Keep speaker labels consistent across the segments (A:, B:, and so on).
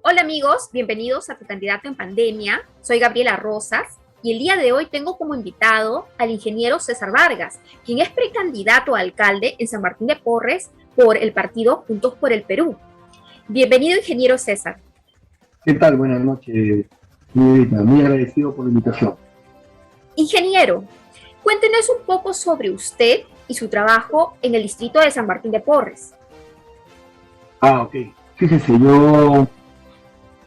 A: Hola amigos, bienvenidos a Tu Candidato en Pandemia. Soy Gabriela Rosas y el día de hoy tengo como invitado al ingeniero César Vargas, quien es precandidato a alcalde en San Martín de Porres por el partido Juntos por el Perú. Bienvenido, ingeniero César.
B: ¿Qué tal? Buenas noches, muy agradecido por la invitación.
A: Ingeniero, cuéntenos un poco sobre usted y su trabajo en el distrito de San Martín de Porres.
B: Ok. Fíjese, yo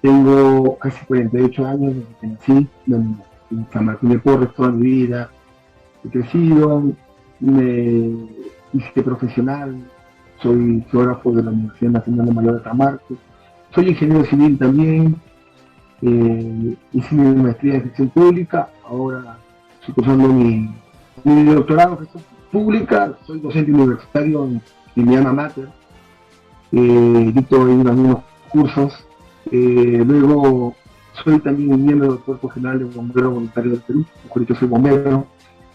B: tengo casi 48 años desde que nací en San Martín de Porres toda mi vida. He crecido, me hice profesional, soy geógrafo de la Universidad Nacional de Mayor de Tamarco, soy ingeniero civil también, hice mi maestría en gestión pública, ahora estoy cursando mi doctorado en gestión pública, soy docente universitario en mi alma mater, dicto ahí algunos cursos, luego soy también un miembro del Cuerpo General de Bomberos Voluntarios del Perú, por yo soy bombero,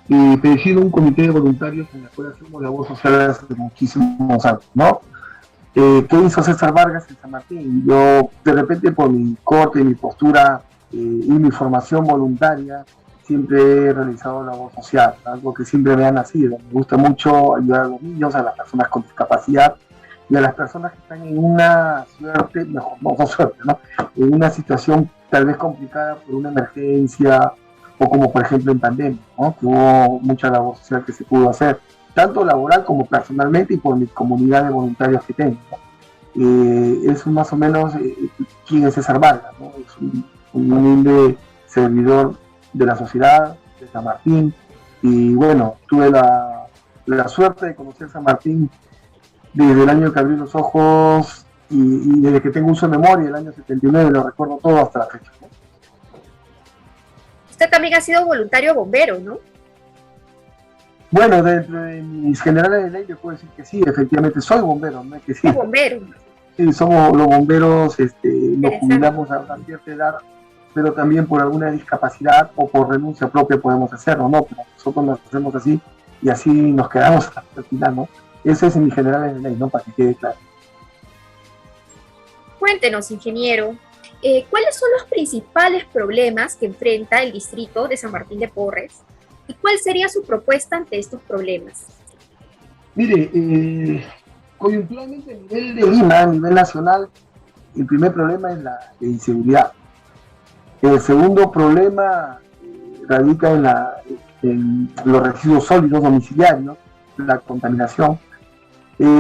B: y presido un comité de voluntarios en el cual hacemos labor social hace muchísimos años, ¿no? ¿Qué hizo César Vargas en San Martín? Yo, de repente, por mi corte, mi postura y mi formación voluntaria, siempre he realizado labor social, algo que siempre me ha nacido. Me gusta mucho ayudar a los niños, a las personas con discapacidad y a las personas que están en una suerte, mejor, no suerte, ¿no? En una situación tal vez complicada por una emergencia o como por ejemplo en pandemia, ¿no? Que hubo mucha labor social que se pudo hacer, tanto laboral como personalmente y por mi comunidad de voluntarios que tengo, ¿no? Es más o menos quién es César Vargas, ¿no? Es un humilde servidor de la sociedad, de San Martín, y bueno, tuve la suerte de conocer San Martín desde el año que abrí los ojos y desde que tengo uso de memoria, el año 79, lo recuerdo todo hasta la fecha, ¿no?
A: Usted también ha sido voluntario bombero, ¿no?
B: Bueno, dentro de mis generales de ley le puedo decir que sí, efectivamente soy bombero, no es que sí.
A: Bombero.
B: Sí, somos los bomberos, nos jubilamos a una cierta edad, pero también por alguna discapacidad o por renuncia propia podemos hacerlo, ¿no? Pero nosotros lo hacemos así y así nos quedamos hasta el final, ¿no? Eso es en mis generales de ley, ¿no? Para que quede claro.
A: Cuéntenos, ingeniero, ¿cuáles son los principales problemas que enfrenta el distrito de San Martín de Porres? ¿Y cuál sería su propuesta ante estos problemas?
B: Mire, coyunturalmente a nivel de Lima, a nivel nacional, el primer problema es la inseguridad. El segundo problema radica en los residuos sólidos domiciliarios, la contaminación.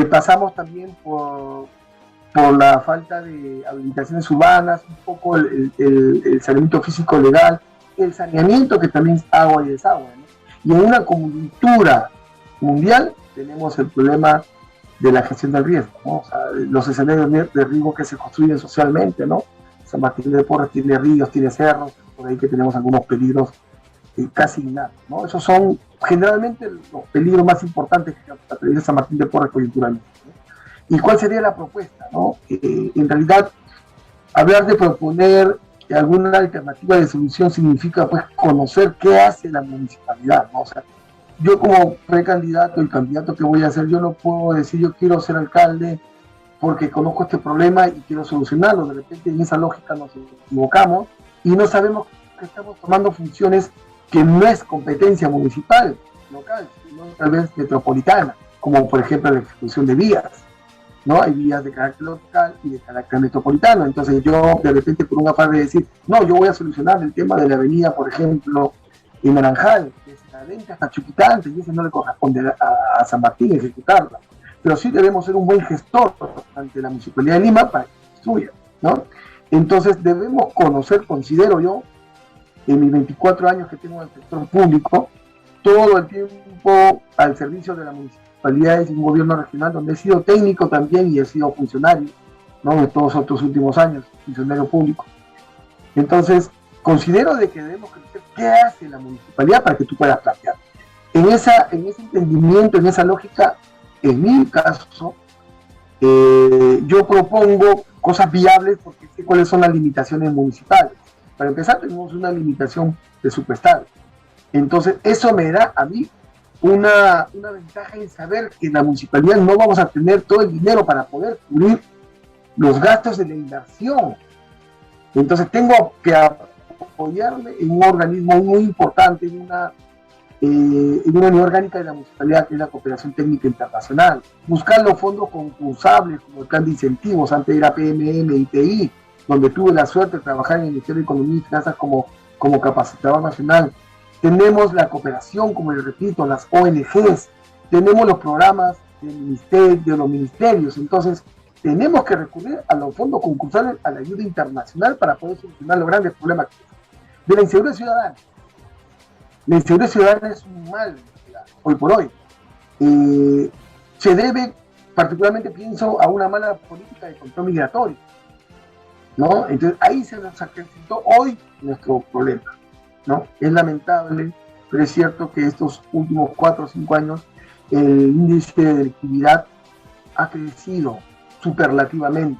B: Pasamos también por la falta de habilitaciones urbanas, un poco el saneamiento físico legal, el saneamiento que también es agua y desagüe, ¿no? Y en una coyuntura mundial tenemos el problema de la gestión del riesgo, ¿no? O sea, los escenarios de riesgo que se construyen socialmente, ¿no? San Martín de Porres tiene ríos, tiene cerros, por ahí que tenemos algunos peligros casi innatos, ¿no? Esos son generalmente los peligros más importantes que atraviesa San Martín de Porres coyunturalmente, ¿no? ¿Y cuál sería la propuesta, no? En realidad, hablar de proponer alguna alternativa de solución significa pues conocer qué hace la municipalidad, ¿no? O sea, yo como precandidato, el candidato que voy a ser, yo no puedo decir yo quiero ser alcalde porque conozco este problema y quiero solucionarlo. De repente en esa lógica nos equivocamos y no sabemos que estamos tomando funciones que no es competencia municipal, local, sino tal vez metropolitana, como por ejemplo la ejecución de vías, ¿no? Hay vías de carácter local y de carácter metropolitano. Entonces yo de repente por un afán de decir, no, yo voy a solucionar el tema de la avenida, por ejemplo, en Naranjal, que es la lenta hasta Chuquitante, y eso no le corresponde a San Martín ejecutarla. Pero sí debemos ser un buen gestor ante la Municipalidad de Lima para que construya, ¿no? Entonces debemos conocer, considero yo, en mis 24 años que tengo en el sector público, todo el tiempo al servicio de la municipalidad y un gobierno regional donde he sido técnico también y he sido funcionario, ¿no? De todos estos últimos años, funcionario público. Entonces, considero de que debemos conocer qué hace la municipalidad para que tú puedas plantear. En ese entendimiento, en esa lógica, en mi caso, yo propongo cosas viables porque sé cuáles son las limitaciones municipales. Para empezar, tenemos una limitación presupuestal. Entonces, eso me da a mí una ventaja en saber que en la municipalidad no vamos a tener todo el dinero para poder cubrir los gastos de la inversión Entonces tengo que apoyarme en un organismo muy importante, en una unidad orgánica de la municipalidad, que es la Cooperación Técnica Internacional. Buscar los fondos concursables, como el plan de incentivos, antes era PMM y TI, donde tuve la suerte de trabajar en el Ministerio de Economía y Finanzas como capacitador nacional. Tenemos la cooperación, como les repito, las ONGs, tenemos los programas de los ministerios. Entonces, tenemos que recurrir a los fondos concursales, a la ayuda internacional para poder solucionar los grandes problemas de la inseguridad ciudadana. La inseguridad ciudadana es un mal hoy por hoy. Se debe, particularmente pienso, a una mala política de control migratorio, ¿no? Entonces ahí se nos acrecentó hoy nuestro problema, ¿no? Es lamentable, pero es cierto que estos últimos 4 o 5 años el índice de delictividad ha crecido superlativamente.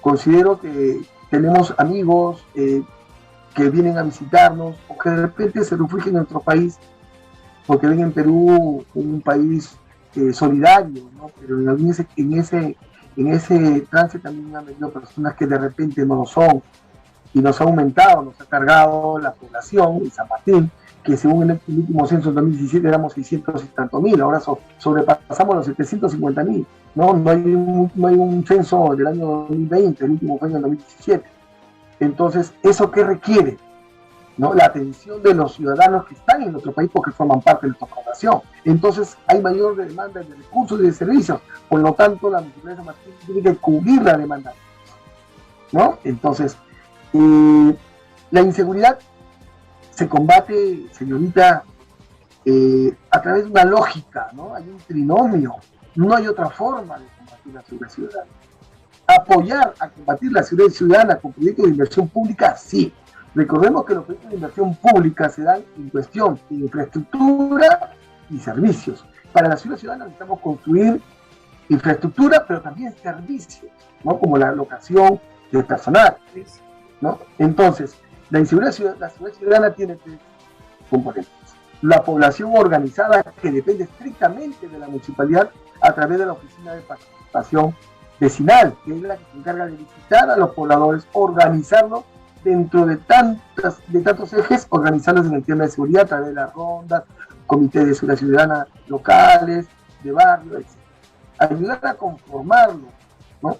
B: Considero que tenemos amigos que vienen a visitarnos o que de repente se refugian en nuestro país porque ven en Perú un país solidario, ¿no? Pero en ese trance también han venido personas que de repente no lo son y nos ha aumentado, nos ha cargado la población en San Martín, que según el último censo en 2017 éramos 600 y tantos mil, ahora sobrepasamos los 750.000, ¿no? No hay un censo del año 2020, el último fue en el 2017. Entonces, ¿eso qué requiere? ¿No? La atención de los ciudadanos que están en nuestro país porque forman parte de nuestra población. Entonces, hay mayor demanda de recursos y de servicios. Por lo tanto, la Municipalidad de San Martín tiene que cubrir la demanda, ¿no? Entonces, la inseguridad se combate, señorita, a través de una lógica, ¿no? Hay un trinomio. No hay otra forma de combatir la seguridad ciudadana. Apoyar a combatir la seguridad ciudadana con proyectos de inversión pública, sí. Recordemos que los proyectos de inversión pública se dan en cuestión de infraestructura y servicios. Para la seguridad ciudadana necesitamos construir infraestructura, pero también servicios, ¿no? Como la locación de personal, ¿no? Entonces, la seguridad ciudadana tiene 3 componentes. La población organizada, que depende estrictamente de la municipalidad a través de la Oficina de Participación Vecinal, que es la que se encarga de visitar a los pobladores, organizarlos dentro de tantos ejes, organizarlos en el tema de seguridad a través de las rondas, comités de seguridad ciudadana locales, de barrio, etc. Ayudar a conformarlo, ¿no?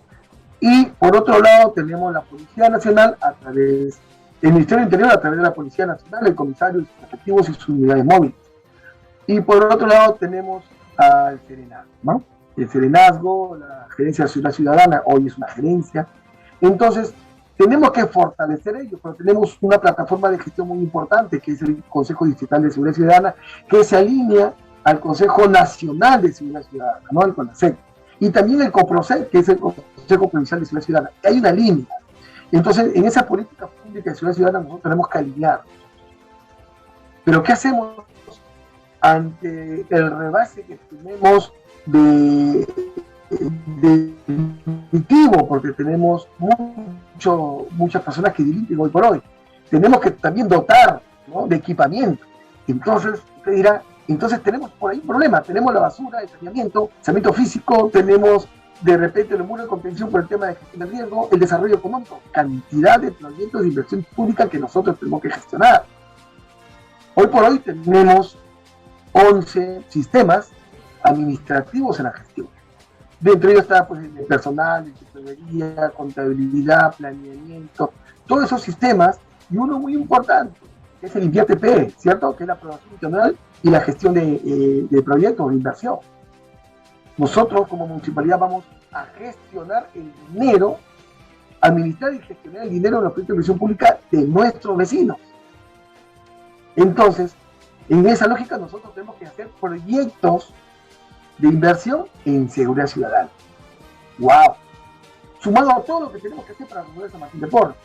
B: Y por otro lado tenemos la Policía Nacional a través del Ministerio del Interior, a través de la Policía Nacional, el comisario, sus efectivos y sus unidades móviles. Y por otro lado tenemos al Serenazgo, ¿no? El Serenazgo, la Gerencia de Seguridad Ciudadana, hoy es una gerencia. Entonces, tenemos que fortalecer ello, pero tenemos una plataforma de gestión muy importante, que es el Consejo Distrital de Seguridad Ciudadana, que se alinea al Consejo Nacional de Seguridad Ciudadana, ¿no? El CONASEC. Y también el COPROSEC, que es el Consejo Provincial de Seguridad Ciudadana. Hay una línea. Entonces, en esa política pública de seguridad ciudadana nosotros tenemos que alinear. Pero ¿qué hacemos ante el rebase que tenemos de delictivo? Porque tenemos muchas personas que delinquen hoy por hoy. Tenemos que también dotar, ¿no?, de equipamiento. Entonces, usted dirá, entonces tenemos por ahí un problema. Tenemos la basura, el saneamiento físico, tenemos de repente los muros de contención por el tema de gestión de riesgo, el desarrollo económico, cantidad de proyectos de inversión pública que nosotros tenemos que gestionar. Hoy por hoy tenemos 11 sistemas administrativos en la gestión. Dentro de ellos está, pues, el personal, tesorería, contabilidad, planeamiento, todos esos sistemas, y uno muy importante, que es el INVIATP, ¿cierto? Que es la aprobación internacional y la gestión de proyectos de inversión. Nosotros como municipalidad vamos a gestionar el dinero, administrar y gestionar el dinero de los proyectos de inversión pública de nuestros vecinos. Entonces, en esa lógica nosotros tenemos que hacer proyectos de inversión en seguridad ciudadana. ¡Wow! Sumado a todo lo que tenemos que hacer para resolver San Martín de Porres.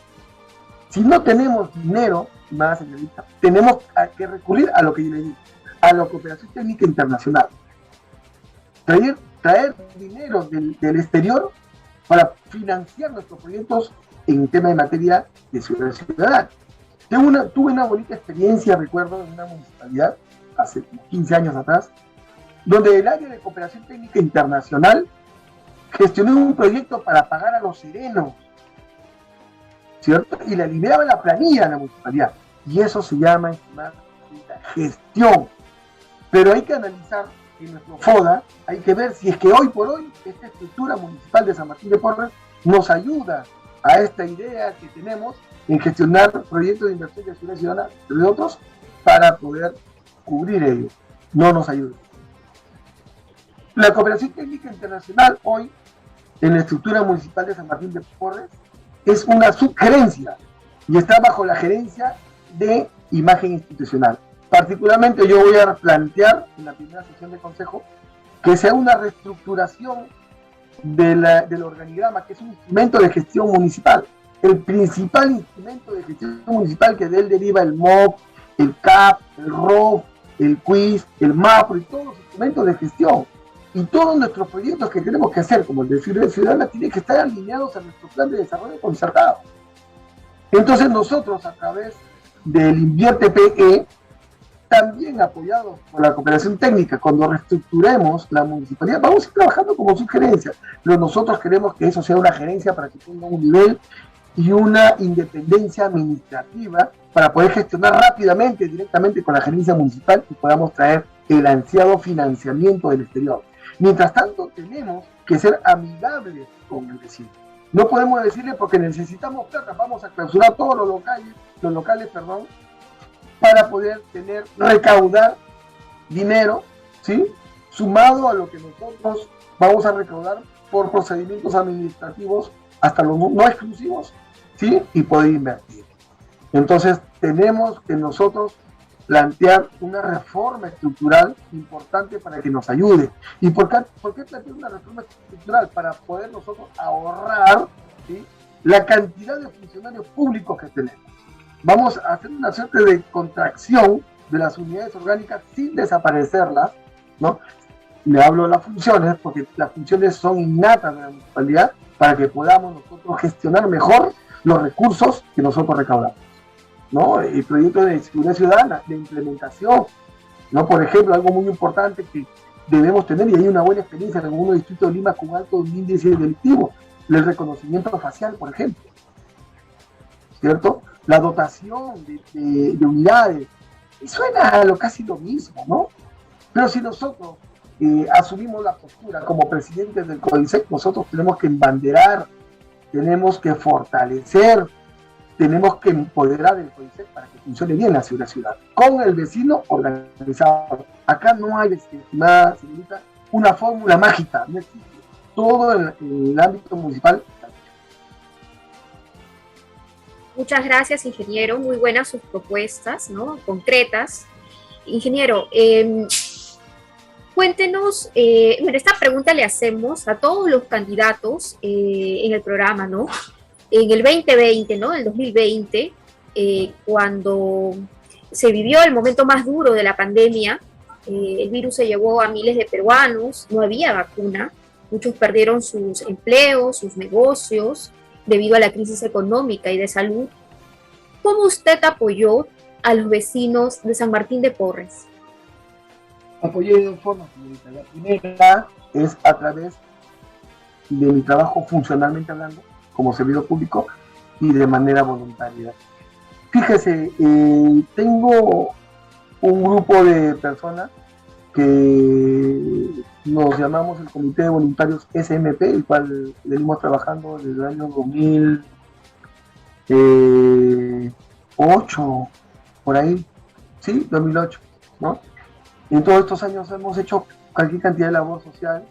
B: Si no tenemos dinero, más señorita, tenemos que recurrir a lo que yo le digo, a la cooperación técnica internacional. Traer dinero del exterior para financiar nuestros proyectos en tema de materia de seguridad ciudadana. Tuve una bonita experiencia, recuerdo, en una municipalidad, hace 15 años atrás, donde el área de cooperación técnica internacional gestionó un proyecto para pagar a los serenos, ¿cierto? Y le liberaba la planilla a la municipalidad. Y eso se llama, estimada, gestión. Pero hay que analizar en nuestro FODA, hay que ver si es que hoy por hoy esta estructura municipal de San Martín de Porres nos ayuda a esta idea que tenemos en gestionar proyectos de inversión de seguridad ciudadana, entre otros, para poder cubrir ello. No nos ayuda. La cooperación técnica internacional hoy en la estructura municipal de San Martín de Porres es una subgerencia y está bajo la gerencia de imagen institucional. Particularmente yo voy a plantear en la primera sesión de consejo que sea una reestructuración del organigrama, que es un instrumento de gestión municipal. El principal instrumento de gestión municipal, que de él deriva el MOP, el CAP, el ROF, el QUIS, el MAPRO y todos los instrumentos de gestión. Y todos nuestros proyectos que tenemos que hacer, como el de Seguridad Ciudadana, tienen que estar alineados a nuestro plan de desarrollo concertado. Entonces nosotros, a través del Invierte PE, también apoyados por la cooperación técnica, cuando reestructuremos la municipalidad, vamos a ir trabajando como sugerencia, pero nosotros queremos que eso sea una gerencia para que tenga un nivel y una independencia administrativa para poder gestionar rápidamente, directamente con la gerencia municipal y podamos traer el ansiado financiamiento del exterior. Mientras tanto, tenemos que ser amigables con el vecino. No podemos decirle porque necesitamos plata, vamos a clausurar todos los locales, para poder recaudar dinero, ¿sí? Sumado a lo que nosotros vamos a recaudar por procedimientos administrativos, hasta los no exclusivos, ¿sí? Y poder invertir. Entonces, tenemos que nosotros plantear una reforma estructural importante para que nos ayude. ¿Y por qué plantear una reforma estructural? Para poder nosotros ahorrar, ¿sí?, la cantidad de funcionarios públicos que tenemos. Vamos a hacer una suerte de contracción de las unidades orgánicas sin desaparecerlas, ¿no? Le hablo de las funciones porque las funciones son innatas de la municipalidad para que podamos nosotros gestionar mejor los recursos que nosotros recaudamos, ¿no? El proyecto de seguridad ciudadana, de implementación, ¿no? Por ejemplo, algo muy importante que debemos tener, y hay una buena experiencia en algunos distritos de Lima con alto índice delictivo, el reconocimiento facial, por ejemplo, ¿cierto? La dotación de unidades, y suena a casi lo mismo, ¿no? Pero si nosotros asumimos la postura como presidentes del CODISEC, nosotros tenemos que embanderar, tenemos que fortalecer, tenemos que empoderar el CODISEC para que funcione bien la seguridad ciudadana, con el vecino organizado. Acá no hay, estimada señorita, una fórmula mágica, no existe. Todo en el ámbito municipal.
A: Muchas gracias, ingeniero. Muy buenas sus propuestas, ¿no? Concretas. Ingeniero, cuéntenos, bueno, esta pregunta le hacemos a todos los candidatos en el programa, ¿no? En el 2020, ¿no? El 2020, cuando se vivió el momento más duro de la pandemia, el virus se llevó a miles de peruanos, no había vacuna, muchos perdieron sus empleos, sus negocios, debido a la crisis económica y de salud. ¿Cómo usted apoyó a los vecinos de San Martín de Porres?
B: Apoyé de dos formas, señorita. La primera es a través de mi trabajo funcionalmente hablando, como servidor público, y de manera voluntaria. Fíjese, tengo un grupo de personas que nos llamamos el Comité de Voluntarios SMP, el cual venimos trabajando desde el año 2008, por ahí, sí, 2008, ¿no? En todos estos años hemos hecho cualquier cantidad de labor social,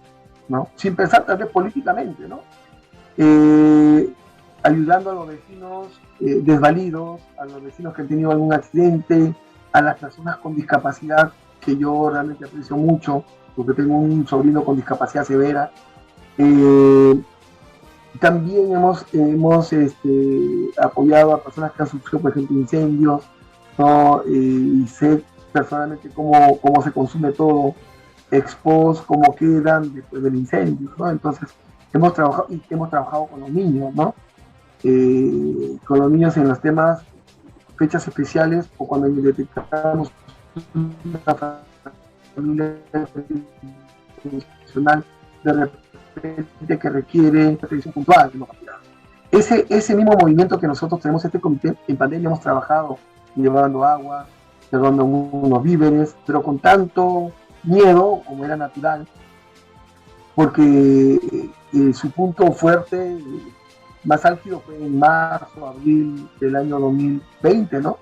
B: ¿no? Sin pensar tal vez políticamente, ¿no? Ayudando a los vecinos desvalidos, a los vecinos que han tenido algún accidente, a las personas con discapacidad, que yo realmente aprecio mucho, porque tengo un sobrino con discapacidad severa. También hemos apoyado a personas que han sufrido, por ejemplo, incendios, ¿no? Y sé personalmente cómo se consume todo, expos, cómo quedan después del incendio, ¿no? Entonces, hemos trabajado con los niños, ¿no? Con los niños en los temas, fechas especiales, o cuando detectamos una familia funcional de repente que requiere atención puntual. Ese mismo movimiento que nosotros tenemos, este comité, en pandemia hemos trabajado llevando agua, llevando unos víveres, pero con tanto miedo, como era natural, porque su punto fuerte, más álgido, fue en marzo, abril del año 2020, ¿no?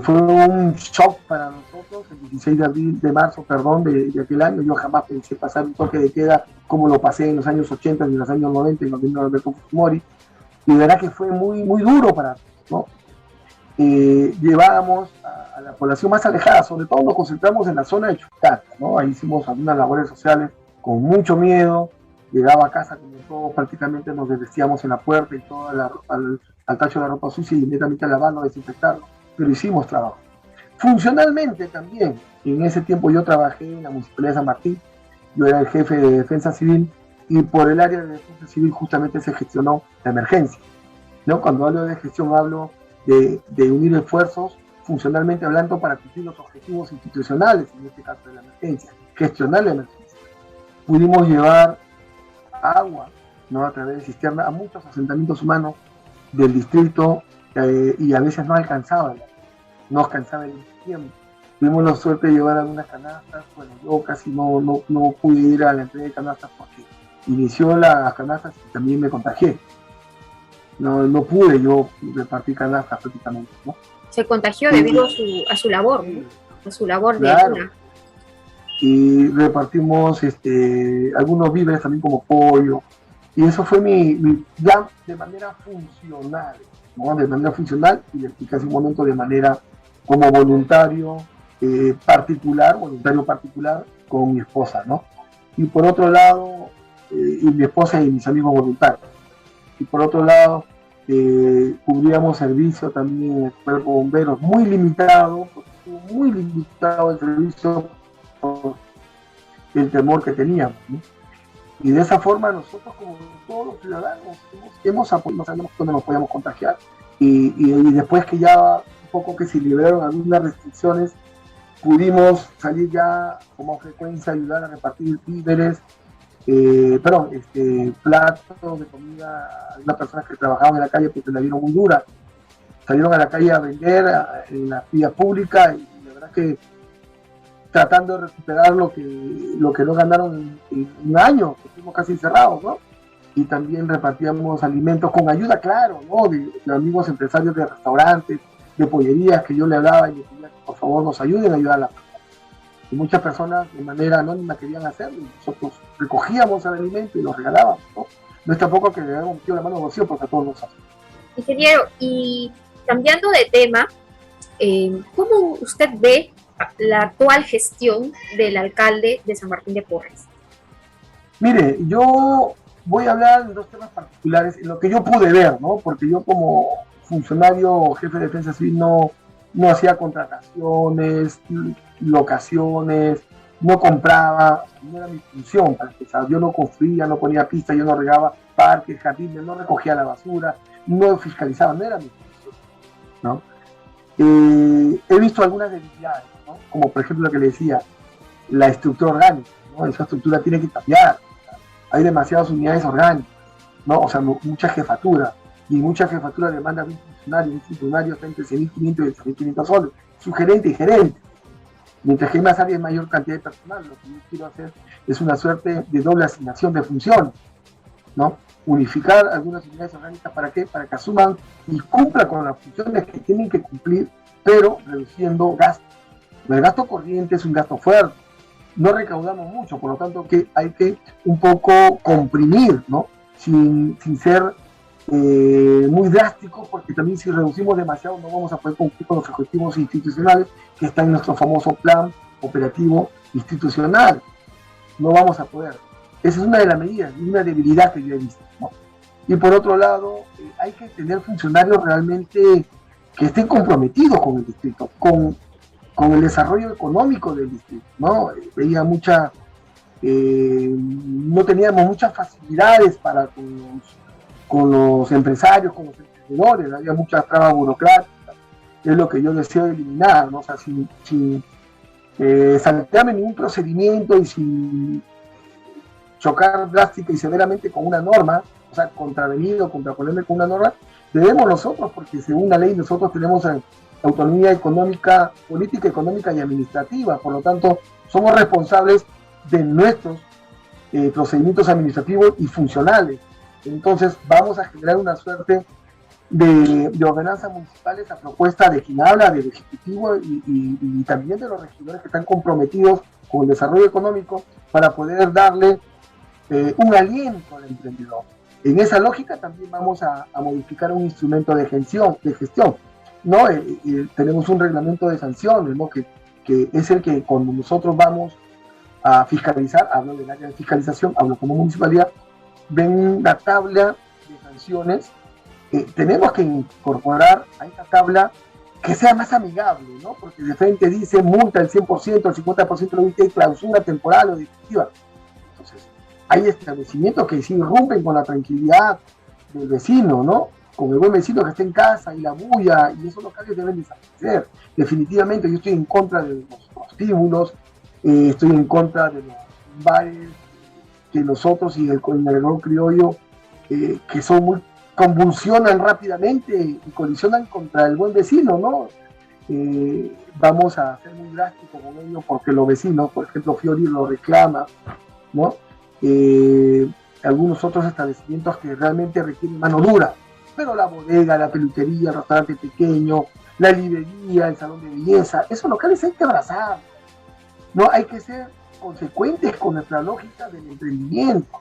B: Fue un shock para nosotros, el 16 de marzo, de aquel año. Yo jamás pensé pasar un toque de queda como lo pasé en los años 80 y en los años 90 en los gobierno de Alberto Fujimori, y de verdad que fue muy, muy duro para nosotros, ¿no? Llevábamos a la población más alejada, sobre todo nos concentramos en la zona de Chuquisaca, ¿no? Ahí hicimos algunas labores sociales con mucho miedo. Llegaba a casa como todos, prácticamente nos desvestíamos en la puerta y todo al tacho de la ropa sucia y inmediatamente a lavarlo, desinfectarlo, pero hicimos trabajo. Funcionalmente también, en ese tiempo yo trabajé en la Municipalidad de San Martín, yo era el jefe de Defensa Civil, y por el área de Defensa Civil justamente se gestionó la emergencia, ¿no? Cuando hablo de gestión hablo de unir esfuerzos, funcionalmente hablando, para cumplir los objetivos institucionales, en este caso de la emergencia, gestionar la emergencia. Pudimos llevar agua, ¿no?, a través de cisterna a muchos asentamientos humanos del distrito, y a veces no alcanzaba el tiempo. Tuvimos la suerte de llevar algunas canastas. Bueno, yo casi no pude ir a la entrega de canastas porque inició las canastas y también me contagié. No pude yo repartir canastas prácticamente, ¿no?
A: Se contagió debido a su labor, ¿no? A su labor,
B: claro,
A: de una.
B: Y repartimos algunos víveres también como pollo, y eso fue ya de manera funcional, ¿no? De manera funcional, y casi un momento de manera como voluntario particular con mi esposa, ¿no? Y por otro lado, y mi esposa y mis amigos voluntarios. Y por otro lado, cubríamos servicio también en el cuerpo de bomberos, muy limitado el servicio por el temor que teníamos, ¿no? Y de esa forma nosotros, como todos los ciudadanos, hemos apoyado, no sabíamos dónde nos podíamos contagiar, y después que ya un poco que se liberaron algunas restricciones, pudimos salir ya con más frecuencia, ayudar a repartir víveres, platos de comida a algunas personas que trabajaban en la calle porque la vieron muy dura. Salieron a la calle a vender en la vía pública, y la verdad que tratando de recuperar lo que no ganaron en un año, que estuvimos casi encerrados, ¿no? Y también repartíamos alimentos con ayuda, claro, ¿no?, de amigos empresarios de restaurantes, de pollerías, que yo le hablaba y le pedía que por favor nos ayuden a ayudar a las personas. Y muchas personas de manera anónima querían hacerlo, y nosotros recogíamos el alimento y lo regalábamos, ¿no? No es tampoco que le habíamos metido la mano en el bolsillo, porque a todos nos hacen.
A: Ingeniero, y cambiando de tema, ¿cómo usted ve la actual gestión del alcalde de San Martín de Porres?
B: Mire, yo voy a hablar de dos temas particulares, en lo que yo pude ver, ¿no? Porque yo, como funcionario jefe de Defensa Civil, no hacía contrataciones, locaciones, no compraba, no era mi función para empezar. Yo no construía, no ponía pistas, yo no regaba parques, jardines, no recogía la basura, no fiscalizaba, no era mi función, ¿no? He visto algunas debilidades, ¿no? Como por ejemplo lo que le decía, la estructura orgánica, ¿no? Esa estructura tiene que cambiar. Hay demasiadas unidades orgánicas, ¿no? O sea, mucha jefatura, y mucha jefatura demanda de un funcionario está entre 6.500 y 8.500 soles, su gerente y gerente. Mientras que hay más áreas, mayor cantidad de personal. Lo que yo quiero hacer es una suerte de doble asignación de funciones, ¿no? Unificar algunas unidades orgánicas. ¿Para qué? Para que asuman y cumplan con las funciones que tienen que cumplir, pero reduciendo gastos. El gasto corriente es un gasto fuerte, no recaudamos mucho, por lo tanto que hay que un poco comprimir, ¿no? Sin ser muy drástico, porque también si reducimos demasiado no vamos a poder cumplir con los objetivos institucionales que están en nuestro famoso plan operativo institucional. No vamos a poder. Esa es una de las medidas, y una debilidad que yo he visto, ¿no? Y por otro lado, hay que tener funcionarios realmente que estén comprometidos con el distrito, con el desarrollo económico del distrito, ¿no? Veía no teníamos muchas facilidades para con los empresarios, con los emprendedores, había muchas trabas burocráticas, es lo que yo deseo eliminar, ¿no? O sea, sin saltearme ningún procedimiento y sin chocar drástica y severamente con una norma, o sea, contravenir o contraponerme con una norma, debemos nosotros, porque según la ley nosotros tenemos autonomía económica, política, económica y administrativa, por lo tanto, somos responsables de nuestros procedimientos administrativos y funcionales. Entonces, vamos a generar una suerte de ordenanzas municipales a propuesta de quien habla, del Ejecutivo y también de los regidores que están comprometidos con el desarrollo económico para poder darle un aliento al emprendedor. En esa lógica también vamos a modificar un instrumento de gestión, ¿no? Tenemos un reglamento de sanciones, ¿no? que es el que cuando nosotros vamos a fiscalizar, hablo del área de fiscalización, hablo como municipalidad, ven la tabla de sanciones, tenemos que incorporar a esta tabla que sea más amigable, ¿no? Porque de frente dice multa el 100%, el 50% de la UIT, clausura temporal o definitiva. Entonces, hay establecimientos que sí irrumpen con la tranquilidad del vecino, ¿no? Con el buen vecino que está en casa y la bulla, y esos locales deben desaparecer. Definitivamente yo estoy en contra de los prostíbulos, estoy en contra de los bares que nosotros y el colonial criollo que son muy convulsionan rápidamente y colisionan contra el buen vecino, ¿no? Vamos a ser muy drásticos con ello porque los vecinos, por ejemplo, Fiori lo reclama, ¿no? Algunos otros establecimientos que realmente requieren mano dura, pero la bodega, la peluquería, el restaurante pequeño, la librería, el salón de belleza, esos locales hay que abrazar, ¿no? Hay que ser consecuentes con nuestra lógica del emprendimiento,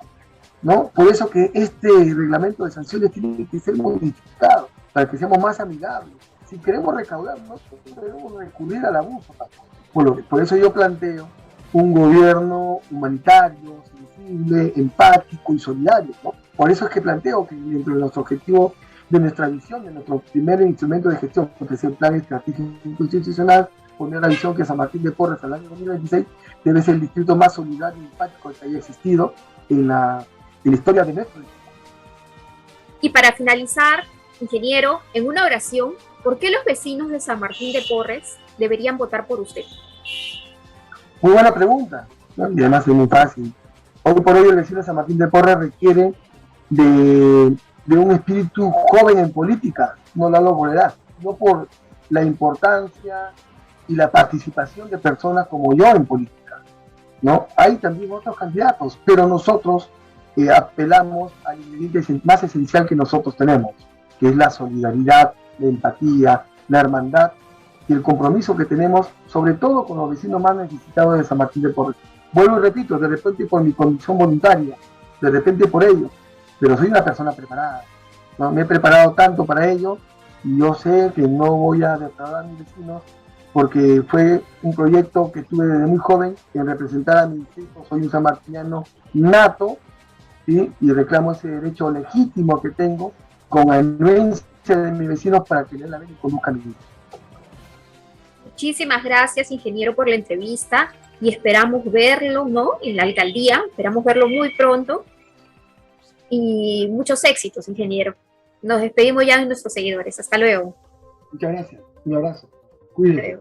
B: ¿no? Por eso que este reglamento de sanciones tiene que ser modificado para que seamos más amigables. Si queremos recaudar, no debemos recurrir al abuso. Por eso yo planteo un gobierno humanitario, sensible, empático y solidario, ¿no? Por eso es que planteo que dentro de nuestro objetivo, de nuestra visión, de nuestro primer instrumento de gestión, que es el Plan Estratégico Institucional, poner la visión que San Martín de Porres al año 2026 debe ser el distrito más solidario y empático que haya existido en la historia de nuestro distrito.
A: Y para finalizar, ingeniero, en una oración, ¿por qué los vecinos de San Martín de Porres deberían votar por usted?
B: Muy buena pregunta, ¿no? Y además es muy fácil. Hoy por hoy el vecino de San Martín de Porres requiere de un espíritu joven en política, no la por edad, no por la importancia y la participación de personas como yo en política, ¿no? Hay también otros candidatos, pero nosotros apelamos al ingrediente más esencial que nosotros tenemos, que es la solidaridad, la empatía, la hermandad y el compromiso que tenemos, sobre todo con los vecinos más necesitados de San Martín de Porres. Vuelvo y repito, de repente por mi condición voluntaria, de repente por ello, pero soy una persona preparada, ¿no? Me he preparado tanto para ello y yo sé que no voy a defraudar a mis vecinos porque fue un proyecto que tuve desde muy joven en representar a mi distrito. Soy un sanmartiniano nato, ¿sí? Y reclamo ese derecho legítimo que tengo con anuencia de mis vecinos para que la ven y conduzcan mi vida.
A: Muchísimas gracias, ingeniero, por la entrevista y esperamos verlo, ¿no? En la alcaldía, esperamos verlo muy pronto y muchos éxitos, ingeniero. Nos despedimos ya de nuestros seguidores. Hasta luego.
B: Muchas gracias. Un abrazo. Cuídense.